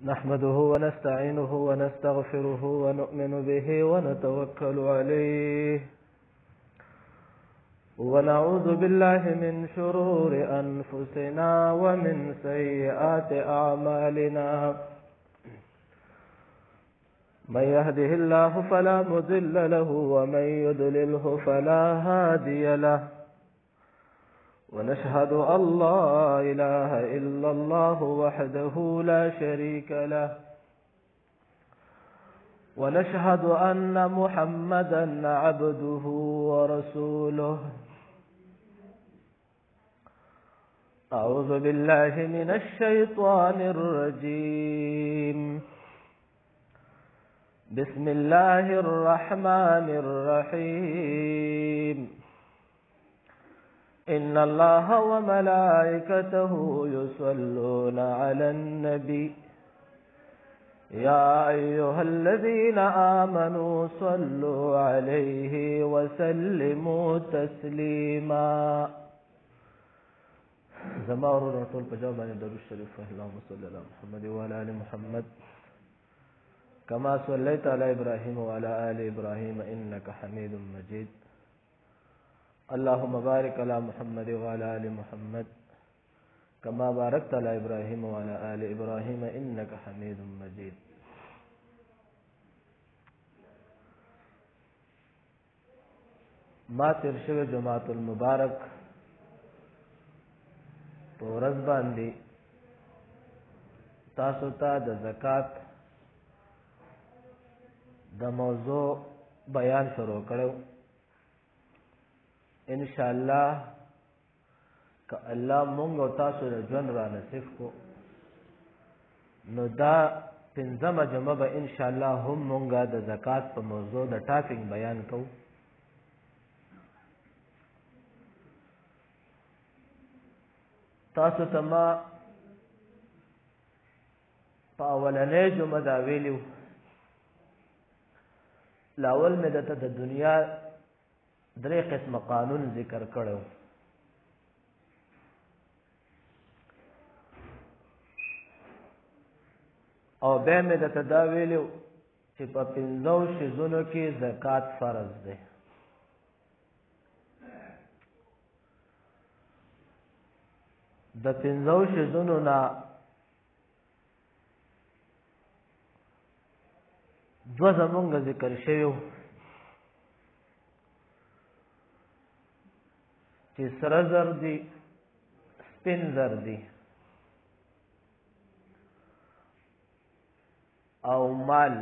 نحمده ونستعينه ونستغفره ونؤمن به ونتوكل عليه ونعوذ بالله من شرور أنفسنا ومن سيئات أعمالنا من يهده الله فلا مضل له ومن يضلله فلا هادي له ونشهد أن لا إله إلا الله وحده لا شريك له ونشهد أن محمدا عبده ورسوله أعوذ بالله من الشيطان الرجيم بسم الله الرحمن الرحيم إن الله وملائكته يصلون على النبي يا أيها الذين آمنوا صلوا عليه وسلموا تسليما زمار رسول بجواب درود الشريف اللهم صل على محمد وعلى آل محمد كما صليت على إبراهيم وعلى آل إبراهيم إنك حميد مجيد اللهم بارك على محمد وعلى آل محمد كما باركت على إبراهيم وعلى آل إبراهيم إنك حميد مجيد ما ترشو جماعة المبارك پورز باندی تاسو ته د زکات د موضوع بیان شروع کړو ان شاء الله که الله مونږ او تاسو له ژوند را نصیب کو نو دا پنځمه جمعه به ان شاء الله هم مونږ د زکات په موضوع د ټاپینګ بیان کوو تاسو ته ما په اولنۍ جمعه دا ویلو لاول مې دته د دنیا درې قسم قانون ذکر کړو او به مې دته دا ویلو چې په پنځو شیزونو کې زکات فرض دی د پنځو شیزونو نه دوه زمونږ ذکر شویو چې سره زر دي سپین زر دي او مال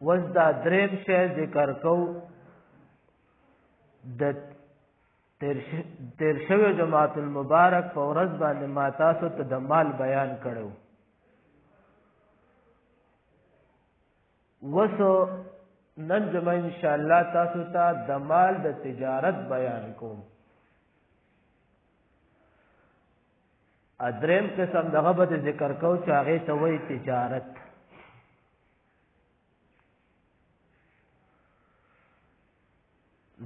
وز دا دریم شی ذکر کو د تیر شوی جماعت المبارک په ورځ باندې ما تاسو ته د مال بیان کړو وسو نن جمعه ان شاء الله تاسو ته د مال د تجارت بیان کوم ادریم قسم دغه به ذکر کو چې هغه ته وایي تجارت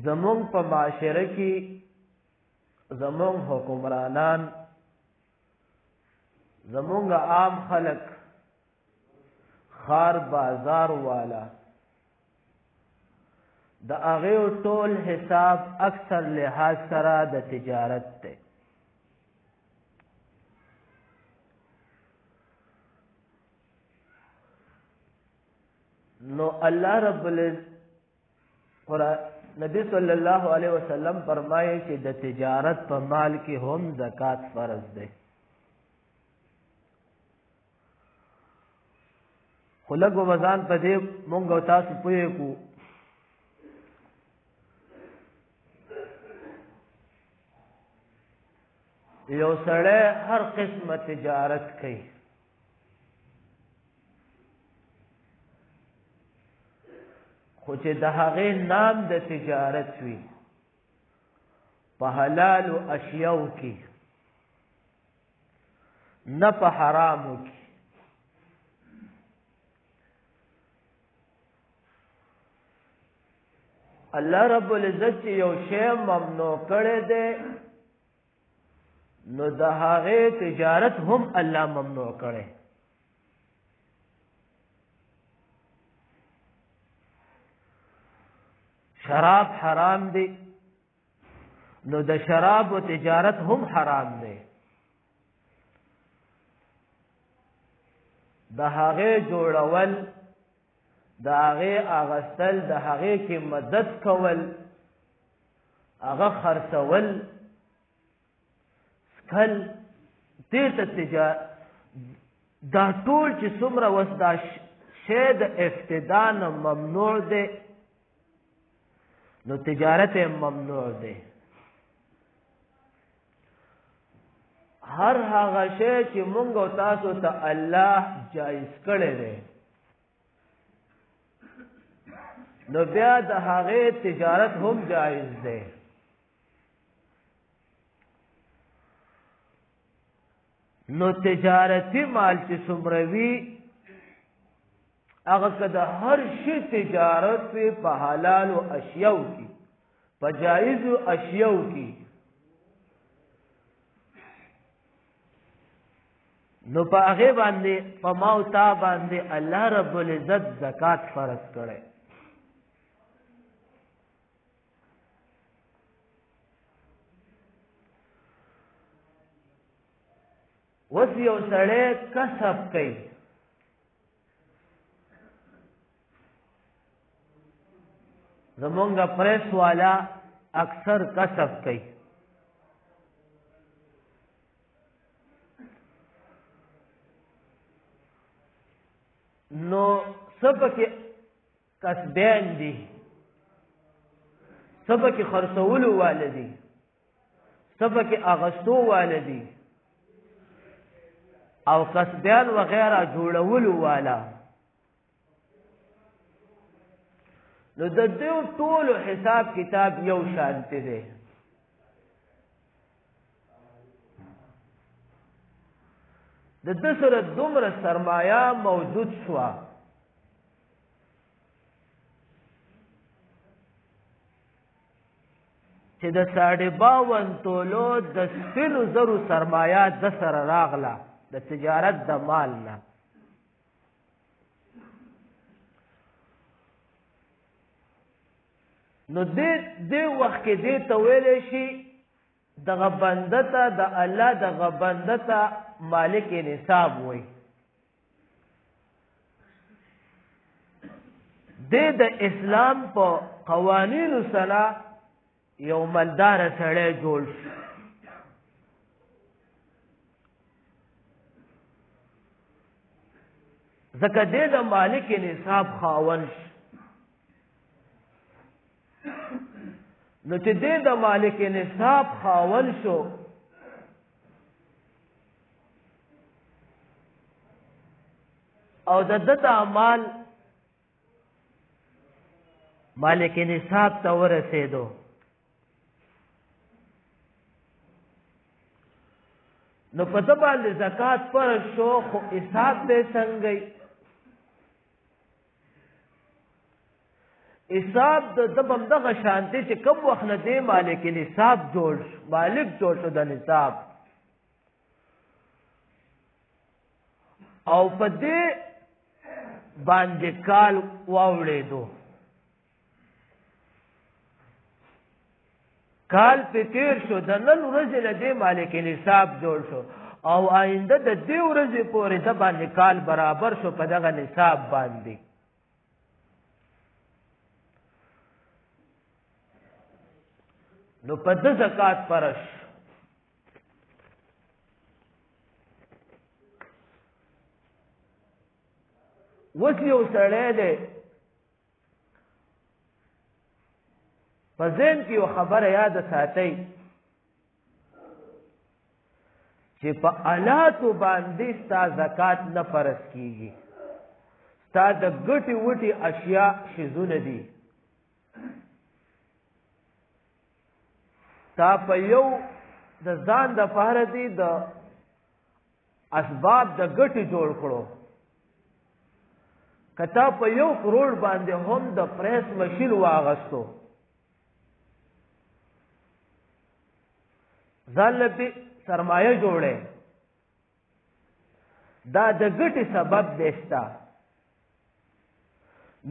زمون په معاشره کې زمون حکمرانان زمونږ عام خلق خار بازار والا د هغه ټول حساب اکثر لحاظ سره د تجارت ته نو الله رب العزت نبی صلی الله علیه وسلم فرمایي چې د تجارت په مال کې هم زکات فرض دی خو لږ وزن په دې مونږ او تاسو پوهې کو یو سړی هر قسمه تجارت کوي خو چې د هغې نام د تجارت وي په حلالو اشیاو کې نه په حرامو کې الله رب العزت یو شی ممنوع کړی دی نو د هغه تجارت هم الله ممنوع کړي. شراب حرام دی نو د شراب و تجارت هم حرام دی. د هغه جوړول، د هغه اغستل، د هغه کې مدد کول، هغه خرڅول، سکل، دې ته تجارت. دا ټول چې څومره وس دا شی د افتدا نه ممنوع دی نو تجارت ممنوع دی. هر هغه شی چې مونږ او تاسو ته الله جایز کړی دی نو بیا د هغه تجارت هم جایز دی. نو تجارتی مال چې څومره وي هغه که د هر شي تجارت په حلالو اشیاو کې، په جایزو اشیاو کې، نو په هغه باندې په ما او تا باندې الله رب العزت زکات فرض کړي. وس یو سړی کسب کوي، زمونږ پریس والا اکثر کسب کوي. نو سبکه کسبین دي، سبکه خرڅولو والدي، سبکه اغستو والدي او کسبیان وغیرہ جوړولو والا. نو د دې ټول حساب کتاب یو شانتی دی. د دې سره دومره سرمایه موجود شو چې د 52 تولو د سپینو زرو سرمایه د سره راغله د تجارت د مال نه. نو دې وخت کې دې ته ویلی شي دغه بنده ته د الله دغه بنده ته مالک نصاب وي. دې د اسلام په قوانینو سره یو مالدار سړی جوړ شي. ځکه دې د مالک نصاب خاوند شي. نو چې دې د مالک نصاب خاوند شو او د دې اعمال مالک نصاب ته ورسېدو نو په دې باندې زکات پر شو. خو حساب به څنګه حساب د دبم دغه شانتی چې کوم وخت نه دی مالک نصاب جوړ شو، مالک جوړ شو د نصاب، او په دې باندې کال واوړېدو. کال په تیر شو، د نن ورځې نه دی مالک نصاب جوړ شو او آینده د دې ورځې پورې د باندې کال برابر شو په دغه نصاب باندې. نو په د زکات پرش وس یو سړی دی په ذهن کې یو خبره یاد ساتئ چې په آلاتو باندې ستا زکات نه فرض کیږي. ستا د ګټې وټې اشیاء شیزونه دي، تا په یو د ځان د پاره دي د اسباب د ګټې جوړ کړو، کتا په 1 کروڑ باندې هم د پریس مشین واغستو، ځان له سرمایه جوړه دا د ګټې سبب دیستا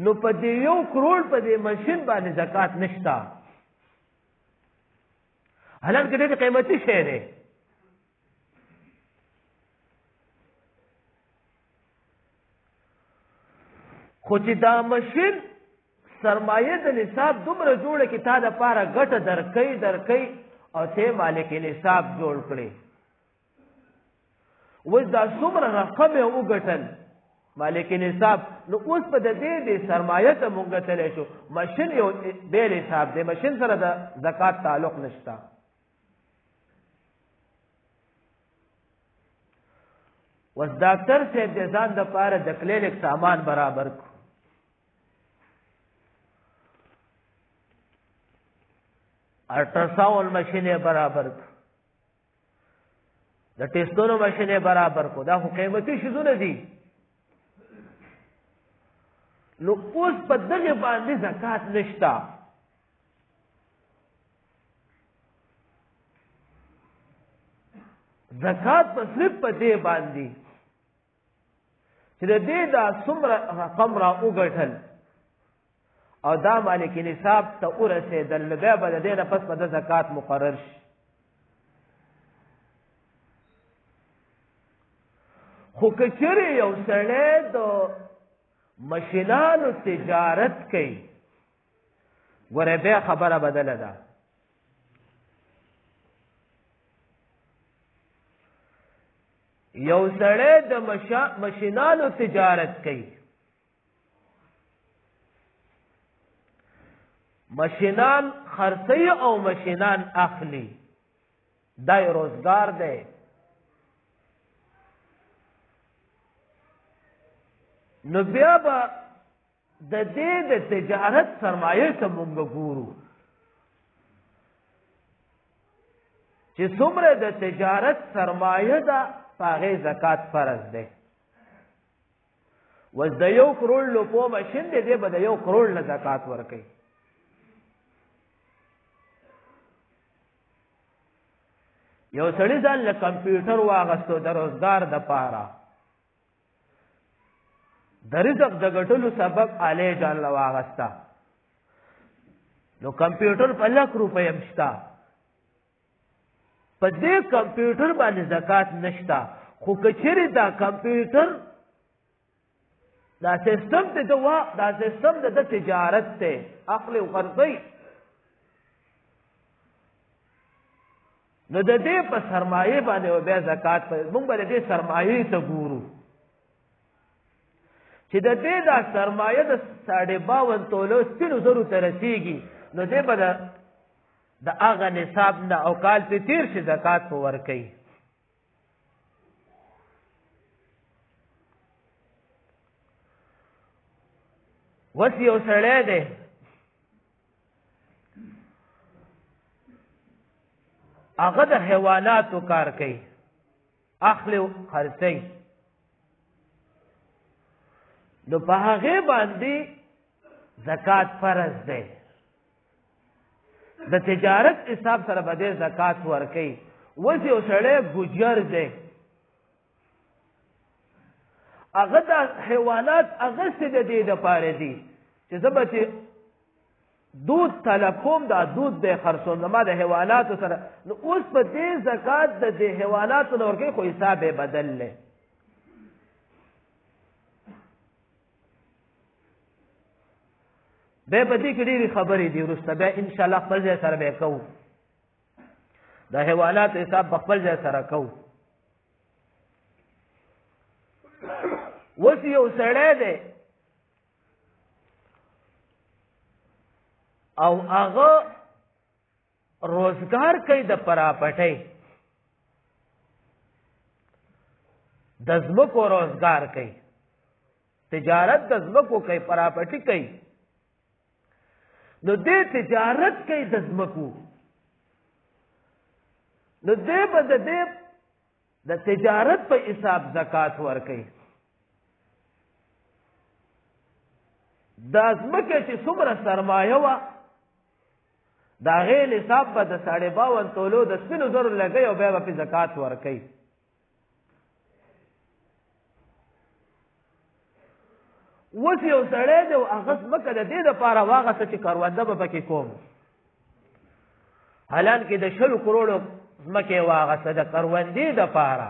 نو په دې 1 کروڑ په دې ماشین باندې زکات نشتا حالانکه دې قیمتي شی دی خو چې دا ماشین سرمایه د نصاب دومره جوړه کې تا د پاره ګټه درکې او ته مالک نصاب جوړ کړي وځ دا څومره رقم یې وګټل مالک نصاب نو اوس په دې سرمایه ته مونږ تللی شو ماشین یو بیل حساب دی ماشین سره د زکات تعلق نشته وس ډاکټر صاحب د ځان د پاره د کلینیک سامان برابر کو الټراساوند ماشین برابر کو د ټیسټونو ماشین برابر کو دا خو قیمتي شیزونه دي نو اوس په دغه باندې زکات نشتا زکات په صرف په دې باندې چې د دې دا څومره رقم را وګټل او دا مالک نصاب ته ورسېدل بیا به د دې نه پس په د زکات مقرر شي خو که چېرې یو سړی د ماشینانو تجارت کوي ګوره بیا خبره بدله ده یو سړی د ماشینانو تجارت کوي ماشینان خرڅوي او ماشینان اخلي دا یې روزګار دی نو بیا به د دې د تجارت سرمایه ته مونږ ګورو چې څومره د تجارت سرمایه ده په هغې زکات فرض دی وس د 1 کروڑ لوپو ماشین دی دی به د 1 کروڑ نه زکات ورکوي یو سړي ځان له کمپیوټر واغستو د روزګار دپاره د رزق د ګټلو سبب آلی جان له واغسته نو کمپیوټر په 1,00,000 روپۍ هم شته په دې کمپیوټر باندې زکات نشته خو که چېرې دا کمپیوټر دا سیستم دا سیستم د تجارت دی اخلي او خرڅوي نو د دې په سرمایه باندې بیا زکات مونږ به د دې سرمایې ته ګورو چې د دې دا سرمایه د 52 تولو 3,000 ته رسېږي نو دې به د هغه نصاب نه او کال پې تېر شي زکات په ورکوي اوس یو سړی دی هغه د حیواناتو کار کوي اخلي خرڅوي نو په هغې باندې زکات فرض دی د تجارت حساب سره به دې زکات ورکوي اوس یو سړی ګجر دی هغه د حیوانات اغستې د دې دپاره دي چې زه به چې دود طلب کوم دا دود دی خرڅوم زما د حیواناتو سره نو اوس په دې زکات د دې حیواناتو نه ورکوي خو حساب یې بدل دی بیا په دې کې ډېرې خبرې دي وروسته بیا انشاءالله خپل ځای سره بیا کوو د حیواناتو حساب په خپل ځای سره کوو اوس یو سړی دی او هغه روزګار کوي د پراپټۍ د ځمکو روزګار کوي تجارت د ځمکو کوي پراپټي کوي نو دې تجارت کوي د ځمکو نو دې به د دې د تجارت په حساب زکات ورکوي دا ځمکه چې څومره سرمایه وه د هغې نصاب به د 52 تولو د سپینو زرو لګوي او بیا به پې زکات ورکوي. اوس یو سړی دی او هغه ځمکه د دې دپاره واغسته چې کرونده به پکې کوم، حالانکې د 20 کروړو ځمکې یې واغسته د کروندې دپاره.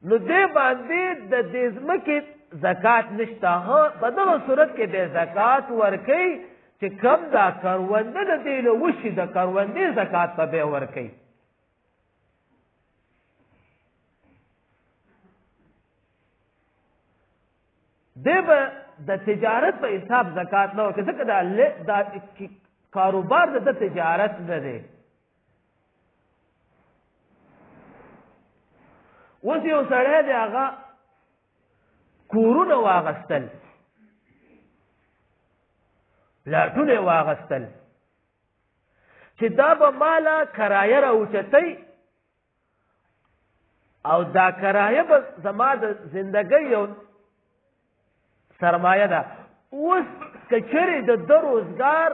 نو دې باندې د دې ځمکې زکات نشته. ها په دغه صورت کې به زکات ورکوي چې کم دا کرونده د دې له وشي د کروندې زکات به به ورکوي. دې به د تجارت په حساب زکات نه ورکوي ځکه دا کاروبار د تجارت نه دی. اوس یو سړی دی هغه کورونه واغستل، پلاټونه واغستل چې دا به مالا کرایه راوچتئ او دا کرایه به زما د زندګۍ یو سرمایه ده. اوس که چېرې د ده روزګار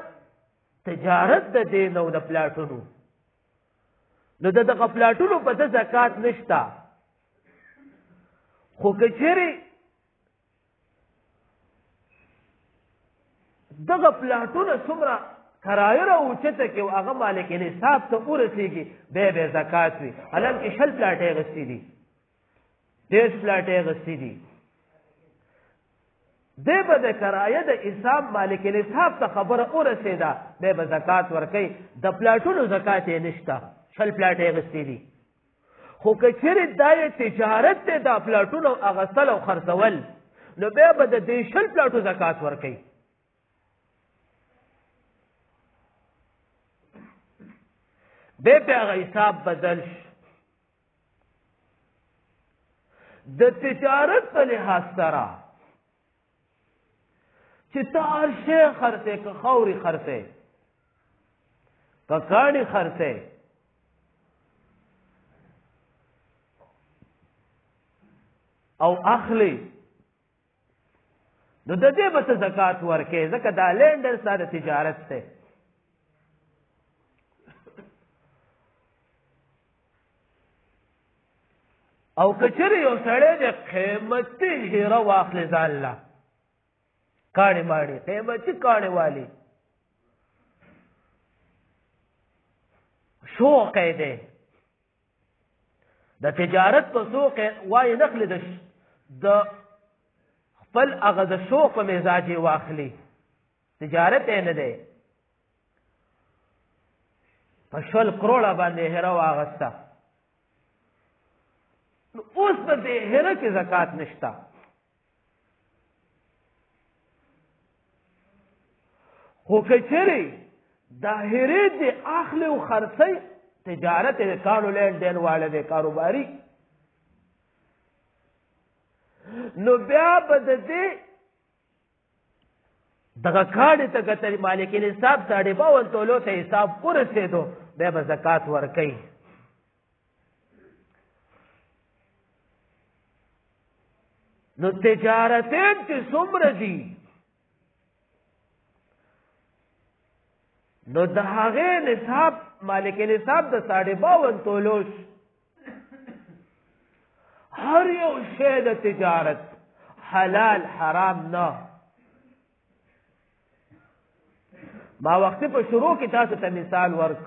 تجارت د دې نه و د پلاټونو، نو د دغه پلاټونو په ده زکات نشته. خو که چېرې دغه پلاټونه څومره کرایه راوچته کړي او هغه مالک نصاب ته ورسېږي بیا به زکات وي. حالانکې 20 پلاټې یې اخیستي دي، 30 پلاټې یې اخیستي دي، دی به د کرایه د حساب مالک نصاب ته خبره ورسېده بیا به زکات ورکوي. د پلاټونو زکات یې نشته، 20 پلاټې یې اخیستي دي. خو که چېرې دا یې تجارت دی دا پلاټونو اخیستل او خرڅول، نو بیا به د دې 20 پلاټو زکات ورکوي. بیا په هغه حساب بدل شو. د تجارت په لحاظ سره چې ته هر شی خرڅې، که خاورې خرڅې، که کاڼي خرڅې، او اخلي، نو د دې به ته زکات ورکې ځکه دا لینډر ستا د تجارت دی. او که چېرې یو سړی د قیمتي هیره واخلي ځان له کاڼې ماڼې قیمتي کاڼې والي، شوق یې دی د تجارت په سوق وایي نخلي د خپل هغه د شوق په مزاج یې واخلي، تجارت یې نه دی. په 20 کروړه باندې هیره واغسته، نو اوس په دې هیره کې زکات نشته. خو که چېرې دا هیرې دې اخلي او خرڅوي، تجارت یې د کاڼو لین دین واله دی، کاروباري، نو بیا به د دې دغه کاڼې ته که مالک نصاب 52 تولو ته حساب ورسېدو بیا به زکات ورکوي. نو تجارتین چې څومره دي نو د هغې نصاب مالک نصاب د 52 تولو هر یو شی د تجارت حلال حرام نه. ما وقتی په شروع کې تاسو ته مثال ورک،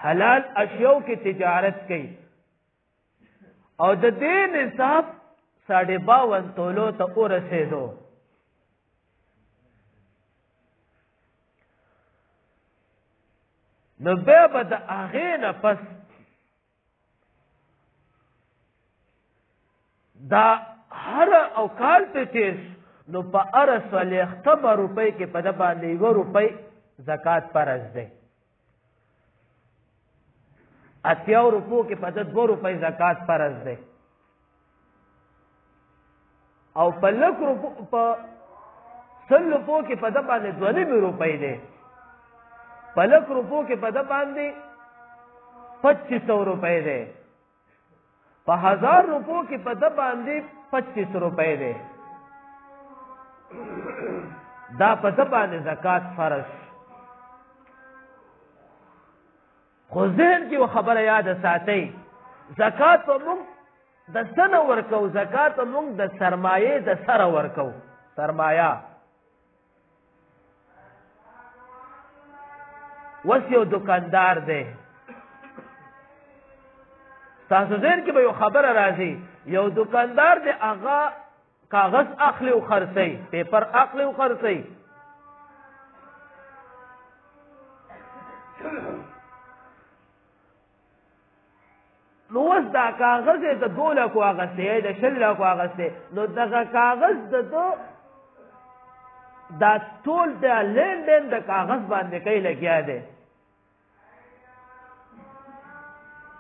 حلال اشیاء کې تجارت کوي او د دې نصاب 52 تولو ته ورسېدو، نو بیا به د هغې نه پس دا هر او کال ته تیر نو په هره 40 روپۍ کې په ده باندې 1 روپۍ زکات فرض دی. 80 روپو کې په ده 2 روپۍ زکات فرض دی. او په 100 روپو په 100 روپو کې په ده باندې 2 روپۍ دی. په 100 روپو کې په ده باندې 2500 روپۍ دی. په 1000 روپو کې په د باندې 25 روپۍ دی دا په د باندې زکات فرض خو ذهن کې خبره یاد ساتئ زکات په موږ د سنه ورکو زکات په موږ د سرمایه د سره ورکو سرمایه وس یو دکاندار دی تاسو ذهن کې به یو خبره راځي یو دکاندار دی هغه کاغذ اخلي او خرڅي پیپر اخلي او خرڅي نو وس دا کاغذ د 2 لک واغسته د 6 لک واغسته نو دغه کاغذ دا ټول د لین دین د کاغذ باندې کوي لګیا دی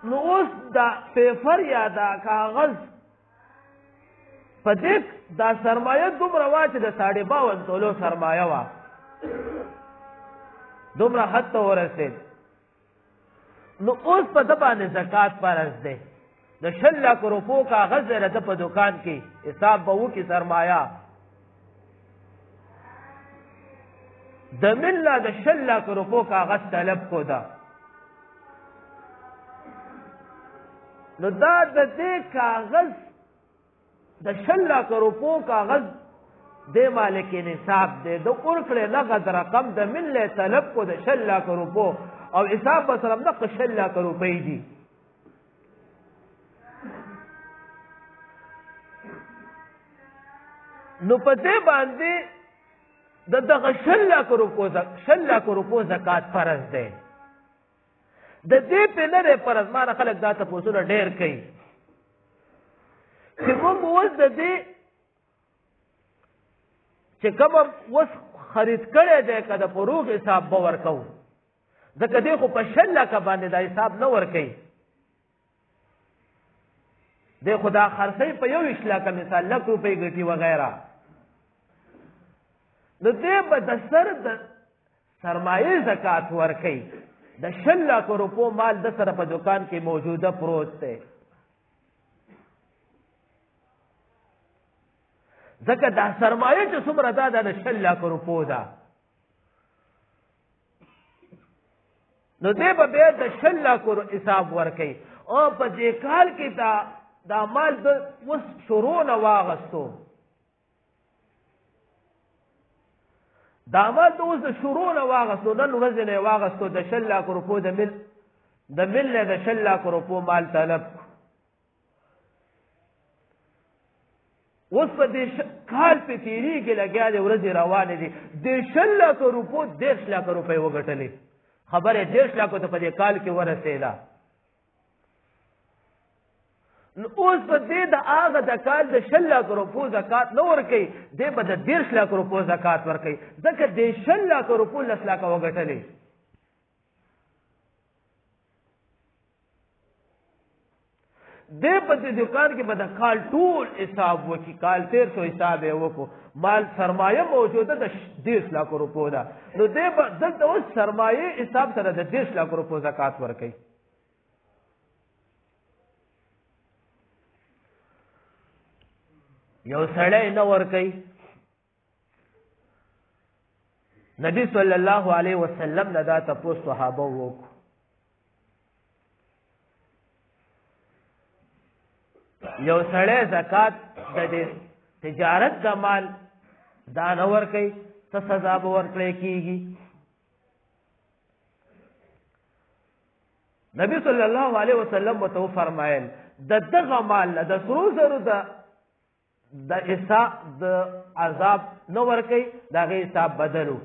نو اوس دا پیپر یا دا کاغذ په دې دا سرمایه دومره وا چې د 52 تولو سرمایه وا دومره حد ته ورسېد نو اوس په د باندې زکات فرض دی د 6 لک روپو کاغذ راته په دکان کې حساب به وکړي سرمایه د مله د 6 لک روپو کاغذ طلب کو دا نو دا د دې کاغذ د 6 لک روپو کاغذ د مالک نصاب دی د اورکړه نقد رقم د مله طلب کو د 6 لک روپو او حساب به سره د 6 لک روپۍ دي نو په دې باندې دغه 6 لک روپو زکات فرض دی د دې په نه فرض ما خلک دا تاسو نه ډېر کوي چې موږ اوس د دې چې کوم وس خرید کړی دی کده فروغ حساب به ورکو ځکه دی خو په 6 لک باندې دا حساب نه ورکوي دی خو دا خرڅوي په 21 لک مثال لک روپۍ ګټي وغیره نو دی به د سر د سرمایه زکات ورکوي د 6 لک روپو مال د سره په دکان کې موجوده پروت دی ځکه دا سرمایه چې څومره ده د 6 لک روپو ده نو دی به بیا د 6 لک حساب ورکوي او په دې کال کې دا مال د اوس شروع نه واغستو دا مال د اوس شروع نه واغستو نن ورځ نه واغستو د 6 لک روپو د مل د 6 لک روپو مال طلب اوس په دې کال په تیریږي لګیا دی ورځې روانې دي د 6 لک روپو 10 لک روپۍ وګټلې خبره 10 لک ته په دې کال کې ورسېده نو اوس په دې د هغه د کال د 6 لک روپو زکات نه ورکوي دی به د 10 لک روپو زکات ورکوي ځکه د 6 لک روپو 10 لک وګټلې دی په دې دکان کې به د کال ټول حساب وکړي کال 1300 حساب یې وکړو مال سرمایه موجوده د 10 لک روپو ده نو دی به دلته اوس سرمایه حساب سره د 10 لک روپو زکات ورکوي یو سړی نه ورکوي نبی صلی الله علیه وسلم نه دا تپوس صحابه وکړو یو سړی زکات د تجارت د مال دا نه ورکوي څه سزا به ورکړی کېږي نبی صلی الله علیه وسلم ورته وفرمایل د دغه مال نه د سرو زرو د عذاب نه ورکوي د هغې حساب بدلو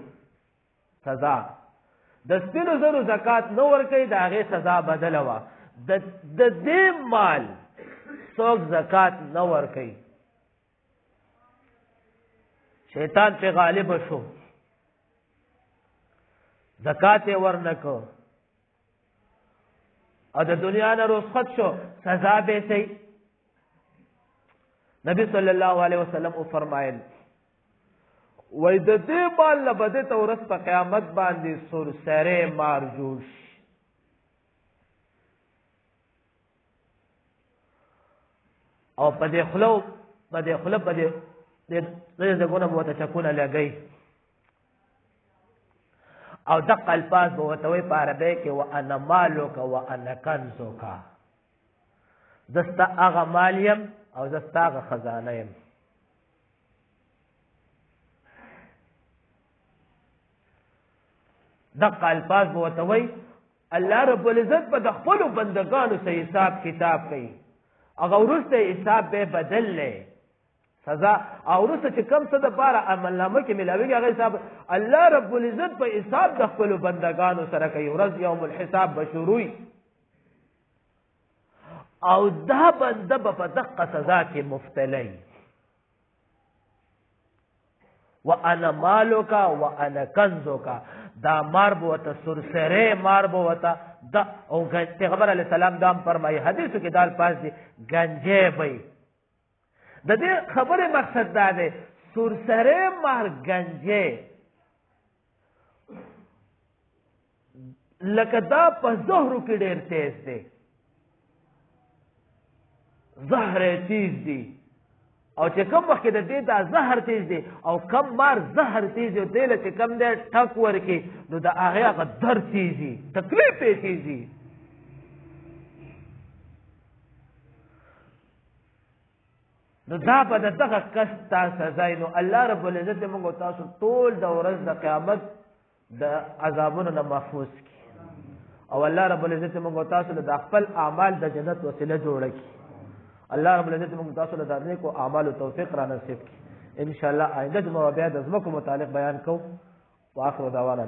سزا د سپینو زرو زکات نه ورکوي د هغې سزا بدله وه د دې مال څوک زکات نه ورکوي شیطان پې غالب شو زکات یې ورنکړ او د دنیا نه رخصت شو سزا به صحیح نبی صلی الله علیه وسلم فرمایل وای د دې مال نه بده ته ورځ په قیامت باندې سرسره مار جوړ شي او په دې خله په دې ځګونه به ورته چکونه لګئ او دقه الفاظ به ورته وایي په عربۍ کې وانا مالک وانا کنزک، زه ستا هغه مال یم او زه ستا هغه خزانه یم. دقه الفاظ به ورته وایي. الله رب العزت په د خپلو بندګانو سره حساب کتاب کوي، هغه وروسته حساب به بدل دی سزا، او وروسته چې کم څه دپاره عملنامه کې ملاوېږي هغه حساب الله رب العزت په حساب د خپلو بندګانو سره کوي. ورځ یوم الحساب به شروع وي او دا بنده به په دقه سزا کې مبتلی. وانا مالک وانا کنزک، دا مار به ورته سرسری مار به ورته او پیغمبر علیه السلام دا هم فرمایي حدیثو کې دا الفاظ دي گنجی به. د دې خبرې مقصد دا دی سرسری مار گنجی لکه دا په زهرو کې ډېر تیز دی، زهر تیز دی، او چې کم وخت کې د دې دا زهر تیز دی او کم مار زهر تیز دی او دې له چې کم دی ټک ورکړي نو د هغه درد تیز وي، تکلیف یې تیز وي. نو دا به د دغه کس تا سزا نو الله رب العزت موږ تاسو ټول د ورځ د قیامت د عذابونو نه محفوظ کړي او الله رب العزت موږ تاسو د خپل اعمال د جنت وسیله جوړه کړي. الله رب العزت موږ تاسو له دارنې کو اعمال او توفیق را نصیب کړي. ان شاء الله آینده جمعه بیا د ځمکو متعلق بیان کوو. واخر دعوانا